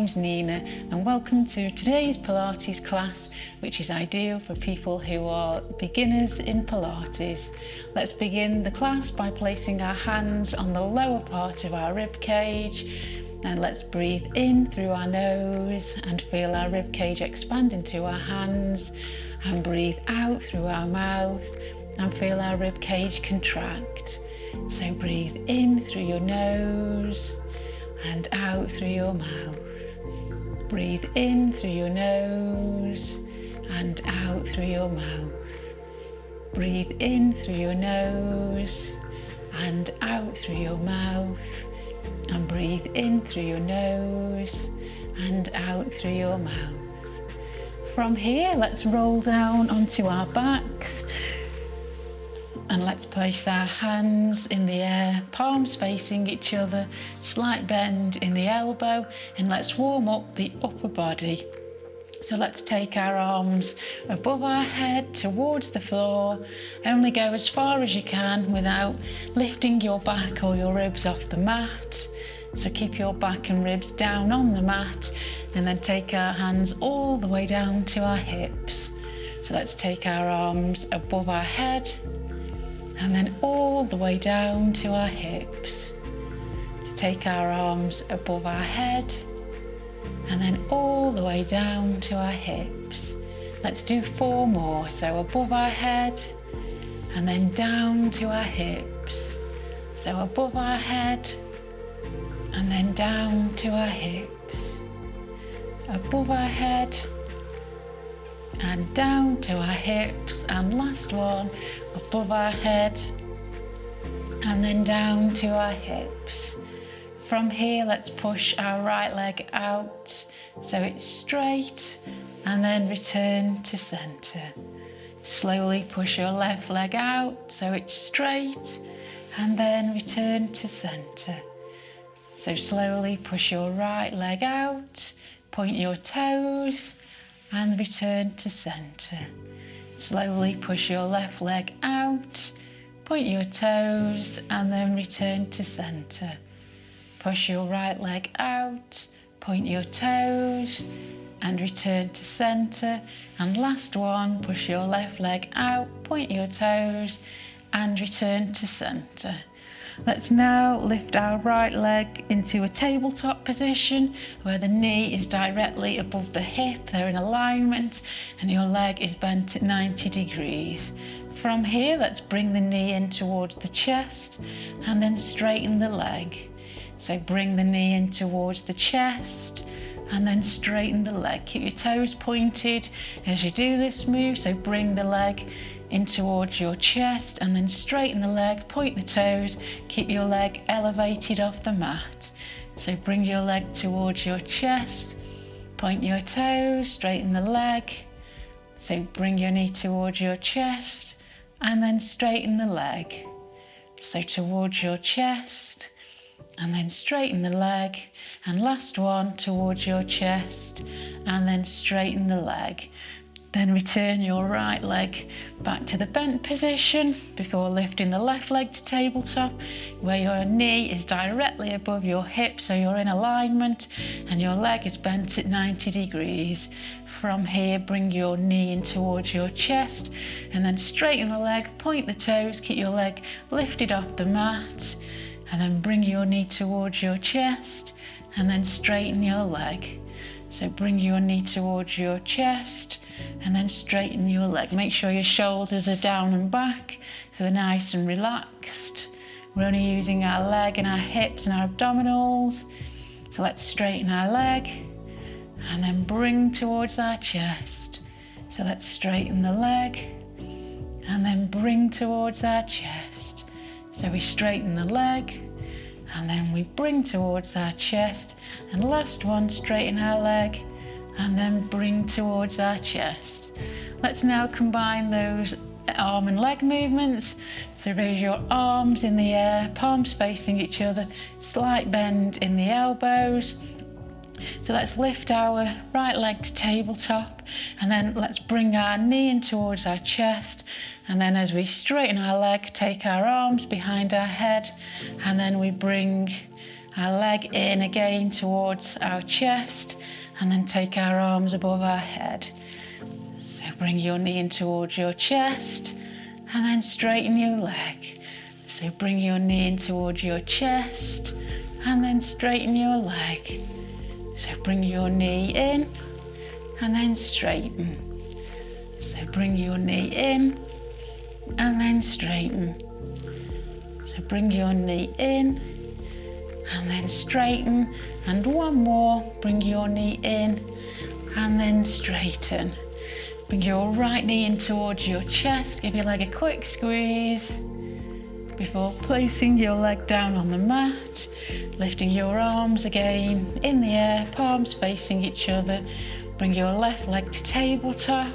name's Nina and welcome to today's Pilates class, which is ideal for people who are beginners in Pilates. Let's begin the class by placing our hands on the lower part of our rib cage, and let's breathe in through our nose and feel our rib cage expand into our hands, and breathe out through our mouth and feel our rib cage contract. So breathe in through your nose and out through your mouth. Breathe in through your nose and out through your mouth. Breathe in through your nose and out through your mouth. And breathe in through your nose and out through your mouth. From here, let's roll down onto our backs. And let's place our hands in the air, palms facing each other, slight bend in the elbow, and let's warm up the upper body. So let's take our arms above our head towards the floor. Only go as far as you can without lifting your back or your ribs off the mat. So keep your back and ribs down on the mat, and then take our hands all the way down to our hips. So let's take our arms above our head, and then all the way down to our hips. To take our arms above our head and then all the way down to our hips. Let's do 4 more. So above our head and then down to our hips. So above our head and then down to our hips. Above our head and down to our hips, and last one, above our head and then down to our hips. From here, let's push our right leg out so it's straight, and then return to center. Slowly push your left leg out so it's straight, and then return to center. So slowly push your right leg out, point your toes, and return to center. Slowly push your left leg out, point your toes, and then return to center. Push your right leg out, point your toes, and return to center. And last one, push your left leg out, point your toes, and return to center. Let's now lift our right leg into a tabletop position where the knee is directly above the hip. They're in alignment and your leg is bent at 90 degrees. From here, let's bring the knee in towards the chest and then straighten the leg. So bring the knee in towards the chest and then straighten the leg. Keep your toes pointed as you do this move. So bring the leg in towards your chest and then straighten the leg, point the toes, keep your leg elevated off the mat. So bring your leg towards your chest, point your toes, straighten the leg. So bring your knee towards your chest and then straighten the leg. So towards your chest and then straighten the leg. And last one, towards your chest and then straighten the leg. Then return your right leg back to the bent position before lifting the left leg to tabletop, where your knee is directly above your hip, so you're in alignment and your leg is bent at 90 degrees. From here, bring your knee in towards your chest and then straighten the leg, point the toes, keep your leg lifted off the mat, and then bring your knee towards your chest and then straighten your leg. So bring your knee towards your chest and then straighten your leg. Make sure your shoulders are down and back so they're nice and relaxed. We're only using our leg and our hips and our abdominals. So let's straighten our leg and then bring towards our chest. So let's straighten the leg and then bring towards our chest. So we straighten the leg and then we bring towards our chest. And last one, straighten our leg and then bring towards our chest. Let's now combine those arm and leg movements. So raise your arms in the air, palms facing each other, slight bend in the elbows. So let's lift our right leg to tabletop, and then let's bring our knee in towards our chest, and then as we straighten our leg, take our arms behind our head, and then we bring our leg in again towards our chest, and then take our arms above our head. So bring your knee in towards your chest, and then straighten your leg. So bring your knee in towards your chest, and then straighten your leg. So bring your knee in, and then straighten. So bring your knee in, and then straighten. So bring your knee in, and then straighten. And one more, bring your knee in, and then straighten. Bring your right knee in towards your chest, give your leg a quick squeeze before placing your leg down on the mat, lifting your arms again in the air, palms facing each other. Bring your left leg to tabletop,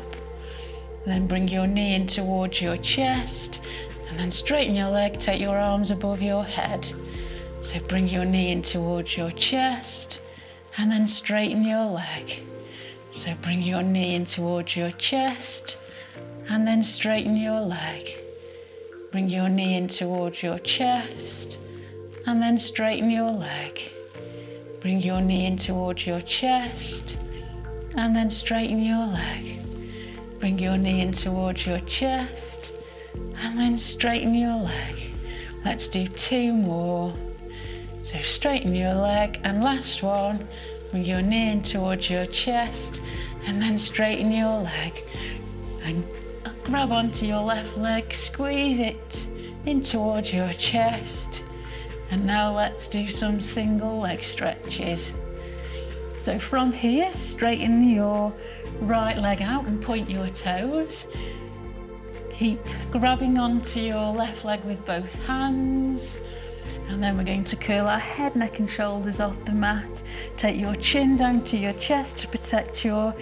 then bring your knee in towards your chest, and then straighten your leg, take your arms above your head. So bring your knee in towards your chest, and then straighten your leg. So bring your knee in towards your chest, and then straighten your leg. Bring your knee in towards your chest, and then straighten your leg. Bring your knee in towards your chest, and then straighten your leg. Bring your knee in towards your chest, and then straighten your leg. Let's do 2 more. So straighten your leg, and last one. Bring your knee in towards your chest, and then straighten your leg. And grab onto your left leg, squeeze it in towards your chest. And now let's do some single leg stretches. So from here, straighten your right leg out and point your toes. Keep grabbing onto your left leg with both hands. And then we're going to curl our head, neck and shoulders off the mat. Take your chin down to your chest to protect your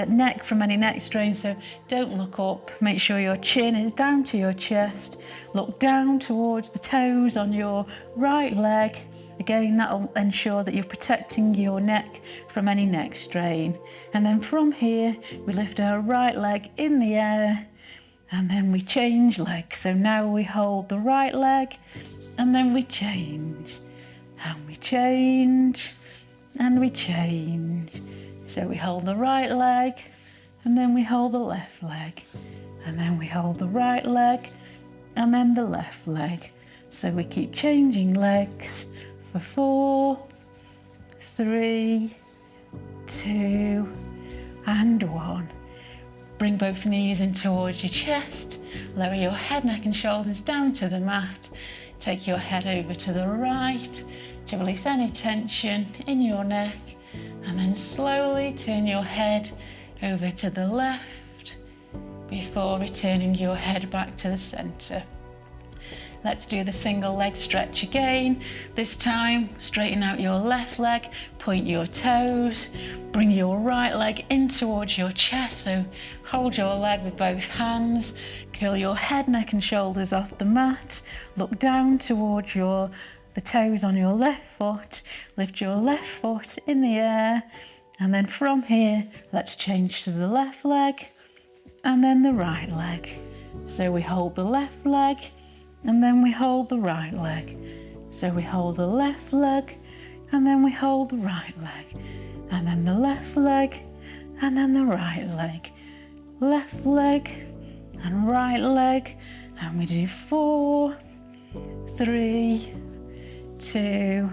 neck from any neck strain. So don't look up, make sure your chin is down to your chest. Look down towards the toes on your right leg. Again, that'll ensure that you're protecting your neck from any neck strain. And then from here, we lift our right leg in the air, and then we change legs. So now we hold the right leg, and then we change, and we change, and we change. So we hold the right leg, and then we hold the left leg, and then we hold the right leg, and then the left leg. So we keep changing legs for 4, 3, 2, and 1. Bring both knees in towards your chest, lower your head, neck and shoulders down to the mat. Take your head over to the right to release any tension in your neck, and then slowly turn your head over to the left before returning your head back to the centre. Let's do the single leg stretch again. This time, straighten out your left leg, point your toes, bring your right leg in towards your chest, so hold your leg with both hands, curl your head, neck and shoulders off the mat, look down towards the toes on your left foot, lift your left foot in the air, and then from here, let's change to the left leg, and then the right leg. So we hold the left leg, and then we hold the right leg. So we hold the left leg, and then we hold the right leg, and then the left leg, and then the right leg. Left leg and right leg, and we do 4, 3, 2,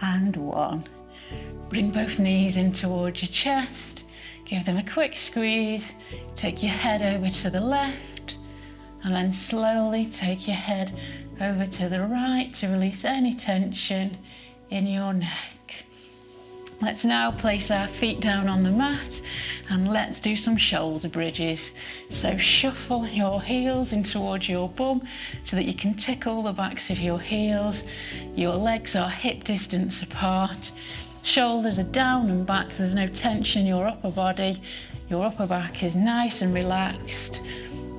and 1. Bring both knees in towards your chest, give them a quick squeeze, take your head over to the left, and then slowly take your head over to the right to release any tension in your neck. Let's now place our feet down on the mat, and let's do some shoulder bridges. So shuffle your heels in towards your bum so that you can tickle the backs of your heels. Your legs are hip distance apart. Shoulders are down and back, so there's no tension in your upper body. Your upper back is nice and relaxed.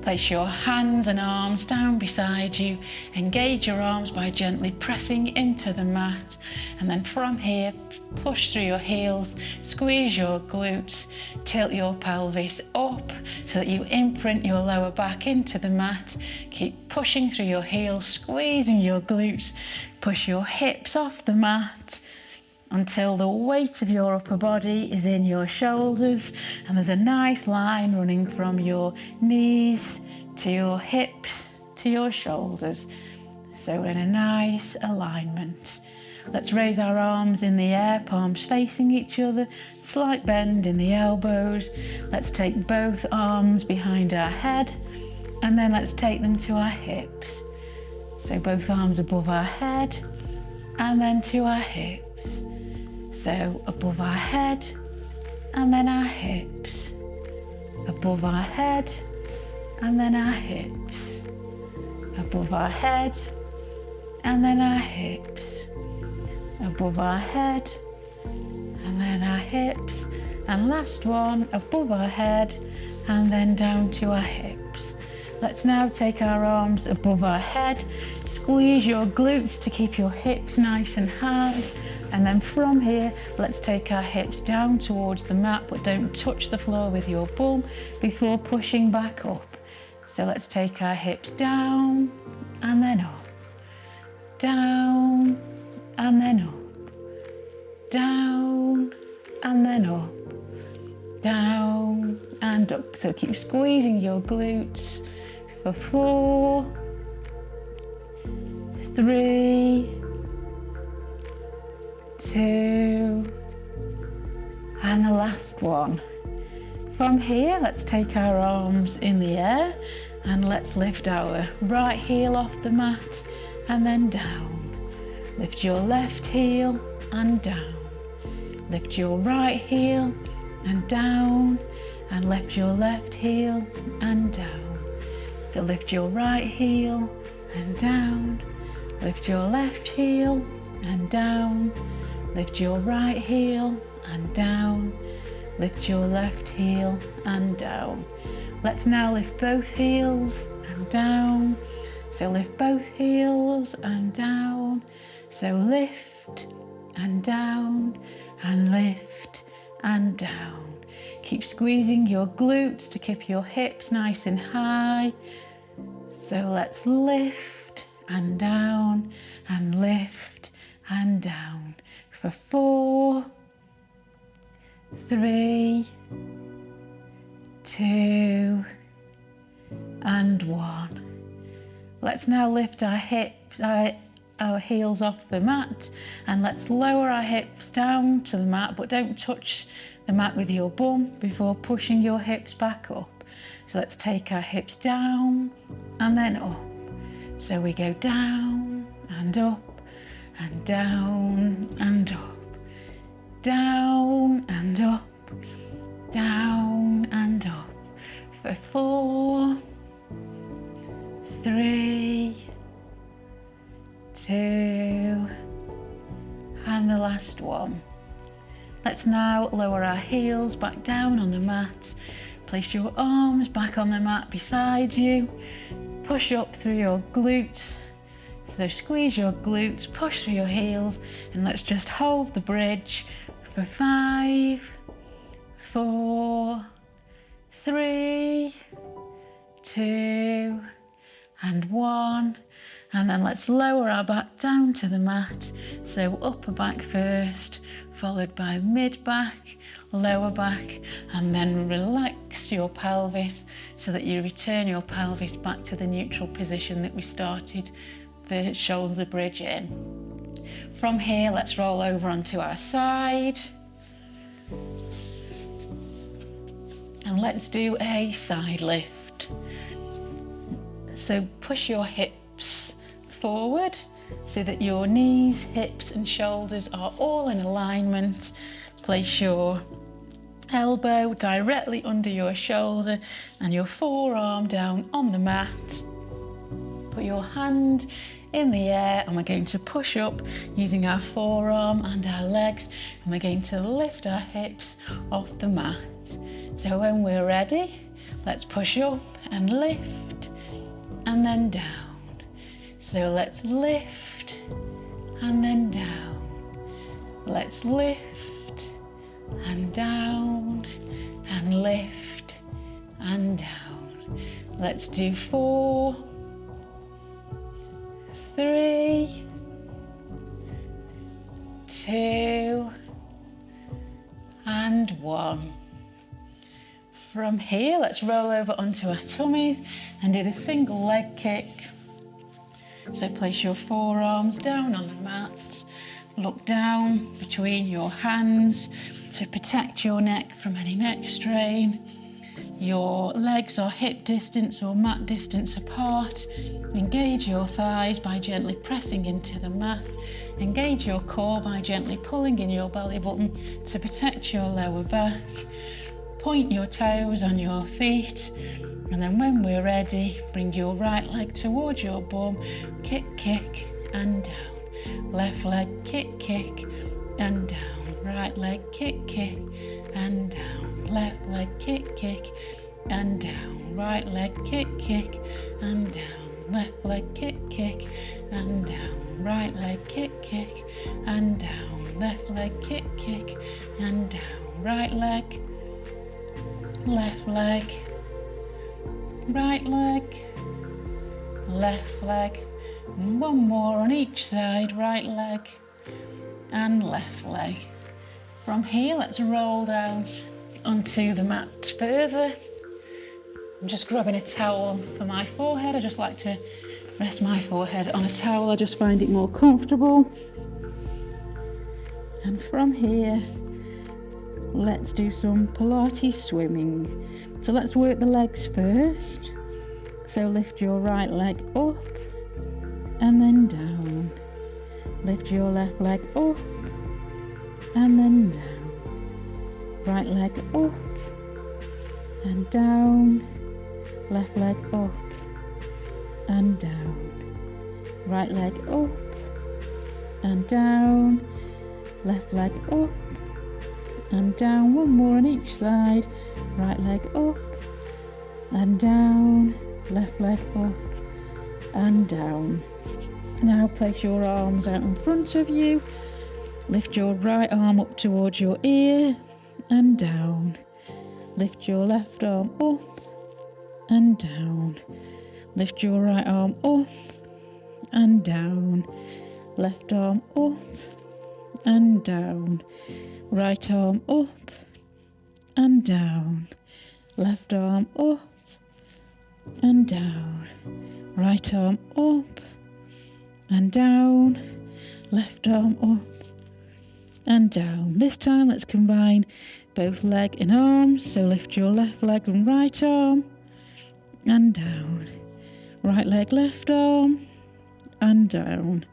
Place your hands and arms down beside you. Engage your arms by gently pressing into the mat. And then from here, push through your heels, squeeze your glutes, tilt your pelvis up so that you imprint your lower back into the mat. Keep pushing through your heels, squeezing your glutes. Push your hips off the mat until the weight of your upper body is in your shoulders, and there's a nice line running from your knees to your hips to your shoulders. So we're in a nice alignment. Let's raise our arms in the air, palms facing each other, slight bend in the elbows. Let's take both arms behind our head, and then let's take them to our hips. So both arms above our head, and then to our hips. So above our head, and then our hips. Above our head, and then our hips. Above our head, and then our hips. Above our head, and then our hips. And last one, above our head, and then down to our hips. Let's now take our arms above our head. Squeeze your glutes to keep your hips nice and high. And then from here, let's take our hips down towards the mat, but don't touch the floor with your bum before pushing back up. So let's take our hips down and then up. Down and then up. Down and then up. Down and up. So keep squeezing your glutes for 4, 3, 2, and the last one. From here, let's take our arms in the air and let's lift our right heel off the mat and then down. Lift your left heel and down. Lift your right heel and down, and lift your left heel and down. So lift your right heel and down. Lift your left heel and down. Lift your right heel and down. Lift your left heel and down. Let's now lift both heels and down. So lift both heels and down. So lift and down and lift and down. Keep squeezing your glutes to keep your hips nice and high. So let's lift and down and lift and down. For 4, 3, 2, and 1. Let's now lift our hips, our heels off the mat, and let's lower our hips down to the mat, but don't touch the mat with your bum before pushing your hips back up. So let's take our hips down and then up. So we go down and up, and down and up, down and up, down and up. For 4, 3, 2, and the last one. Let's now lower our heels back down on the mat. Place your arms back on the mat beside you. Push up through your glutes. So squeeze your glutes, push through your heels, and let's just hold the bridge for 5, 4, 3, 2, and 1. And then let's lower our back down to the mat. So upper back first, followed by mid back, lower back, and then relax your pelvis so that you return your pelvis back to the neutral position that we started the shoulder bridge in. From here, let's roll over onto our side. And let's do a side lift. So push your hips forward so that your knees, hips and shoulders are all in alignment. Place your elbow directly under your shoulder and your forearm down on the mat. Put your hand in the air and we're going to push up using our forearm and our legs, and we're going to lift our hips off the mat. So when we're ready, Let's push up and lift and then down. So let's lift and then down. Let's lift and down and lift and down. Let's do 4, 3, 2 and 1. From here, let's roll over onto our tummies and do the single leg kick. So place your forearms down on the mat, look down between your hands to protect your neck from any neck strain. Your legs are hip distance or mat distance apart. Engage your thighs by gently pressing into the mat. Engage your core by gently pulling in your belly button to protect your lower back. Point your toes on your feet, and then when we're ready, bring your right leg towards your bum, kick, kick, and down. Left leg, kick, kick, and down. Right leg, kick, kick, and down. Left leg, kick, kick, and down. Right leg, kick, kick, and down. Left leg, kick, kick, and down. Right leg, kick, kick, and down. Left leg, kick, kick, and down. Right leg, left leg, right leg, left leg, and one more on each side, right leg and left leg. From here, let's roll down onto the mat further. I'm just grabbing a towel for my forehead. I just like to rest my forehead on a towel. I just find it more comfortable. And from here, let's do some Pilates swimming. So let's work the legs first. So lift your right leg up and then down. Lift your left leg up and then down. Right leg up and down. Left leg up and down. Right leg up and down. Left leg up and down. One more on each side. Right leg up and down. Left leg up and down. Now place your arms out in front of you. Lift your right arm up towards your ear and down. Lift your left arm up and down. Lift your right arm up and down. Left arm up and down. Right arm up and down. Left arm up and down. Right arm up and down. Left arm up and down. This time let's combine both leg and arms. So lift your left leg and right arm and down. Right leg, left arm and down.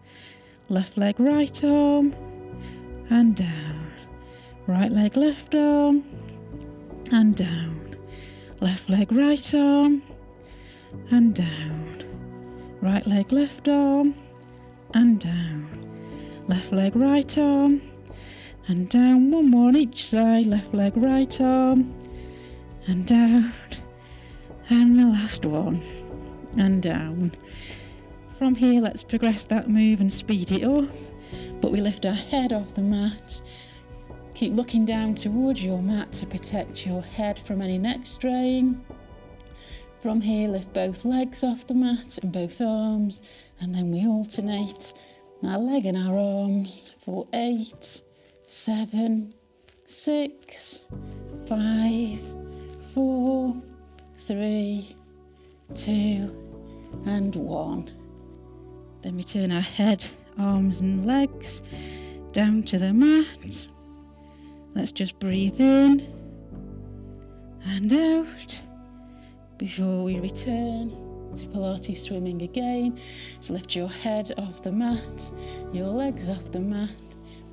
Left leg, right arm and down. Right leg, left arm and down. Left leg, right arm and down. Right leg, left arm and down. Left leg, right arm and down. One more on each side. Left leg, right arm and down. And the last one and down. From here, let's progress that move and speed it up. But we lift our head off the mat. Keep looking down towards your mat to protect your head from any neck strain. From here, lift both legs off the mat and both arms, and then we alternate our leg and our arms for 8, 7, 6, 5, 4, 3, 2, and 1. Then we turn our head, arms and legs down to the mat. Let's just breathe in and out before we return to Pilates swimming again. So lift your head off the mat, your legs off the mat,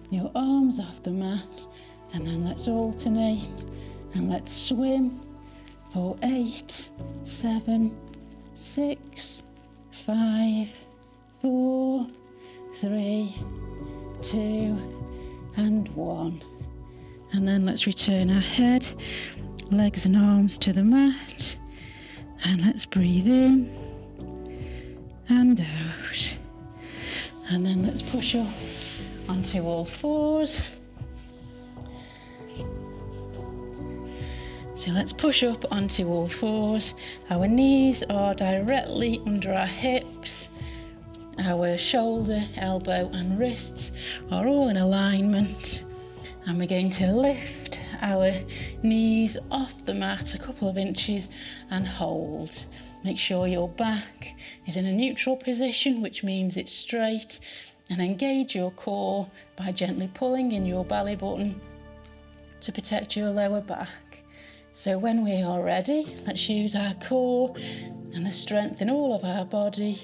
your arms off the mat, and then let's alternate and let's swim for 8, 7, 6, 5, 4, 3, 2, and 1. And then let's return our head, legs and arms to the mat. And let's breathe in and out. And then let's push up onto all fours. So let's push up onto all fours. Our knees are directly under our hips. Our shoulder, elbow and wrists are all in alignment. And we're going to lift our knees off the mat a couple of inches and hold. Make sure your back is in a neutral position, which means it's straight, and engage your core by gently pulling in your belly button to protect your lower back. So when we are ready, let's use our core and the strength in all of our body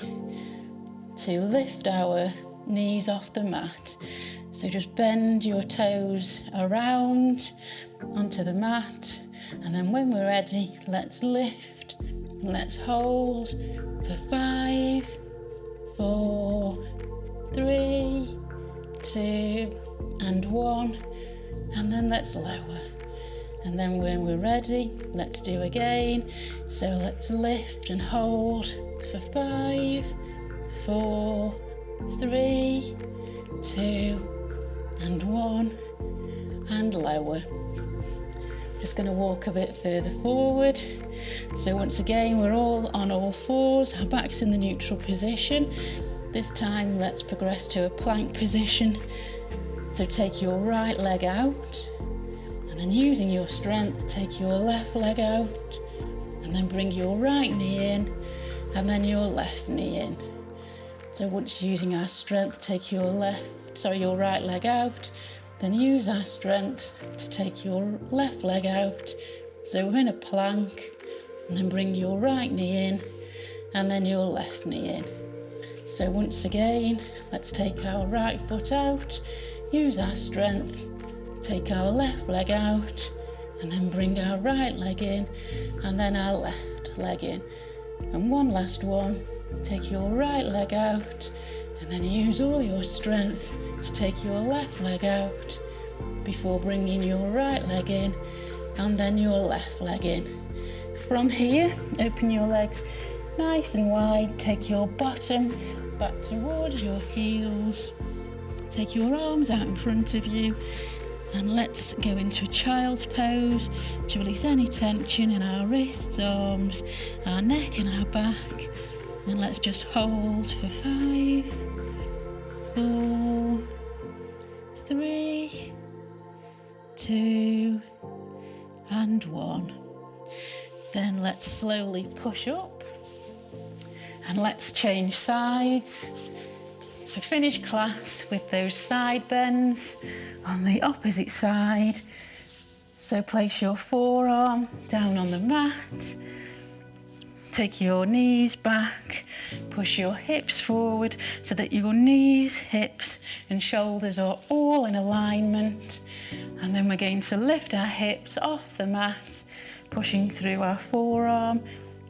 to lift our knees off the mat. So just bend your toes around onto the mat, and then when we're ready, let's lift and let's hold for 5, 4, 3, 2 and 1, and then let's lower. And then when we're ready, let's do again. So let's lift and hold for 5, 4, 3, 2 and 1, and lower. Just going to walk a bit further forward. So once again, we're all on all fours, our back's in the neutral position. This time let's progress to a plank position. So take your right leg out, and then using your strength, take your left leg out, and then bring your right knee in, and then your left knee in. So once using our strength, take your right leg out, then use our strength to take your left leg out. So we're in a plank, and then bring your right knee in, and then your left knee in. So once again, let's take our right foot out, use our strength, take our left leg out, and then bring our right leg in, and then our left leg in. And one last one, take your right leg out, and then use all your strength to take your left leg out before bringing your right leg in, and then your left leg in. From here, open your legs nice and wide, take your bottom back towards your heels, take your arms out in front of you, and let's go into a child's pose to release any tension in our wrists, arms, our neck and our back. And let's just hold for 5, 4, 3, 2 and 1. Then let's slowly push up and let's change sides. So finish class with those side bends on the opposite side. So place your forearm down on the mat, take your knees back, push your hips forward so that your knees, hips and shoulders are all in alignment. And then we're going to lift our hips off the mat, pushing through our forearm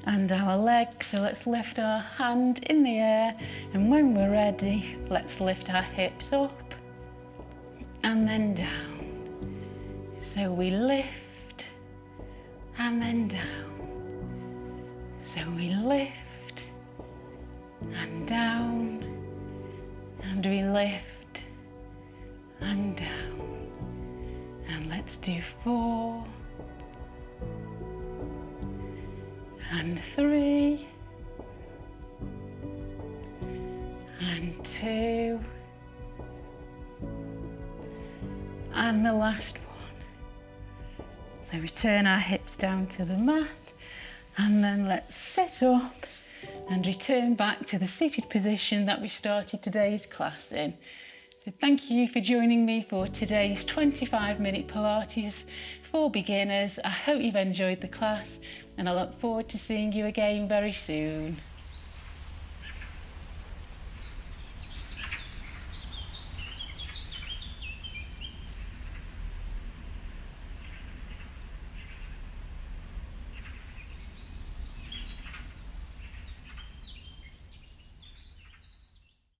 and our legs. So let's lift our hand in the air, and when we're ready, let's lift our hips up and then down. So we lift and then down. So we lift and down, and we lift and down. And let's do 4 and 3 and 2 and the last one. So we turn our hips down to the mat, and then let's sit up and return back to the seated position that we started today's class in. So thank you for joining me for today's 25-minute Pilates for beginners. I hope you've enjoyed the class, and I look forward to seeing you again very soon.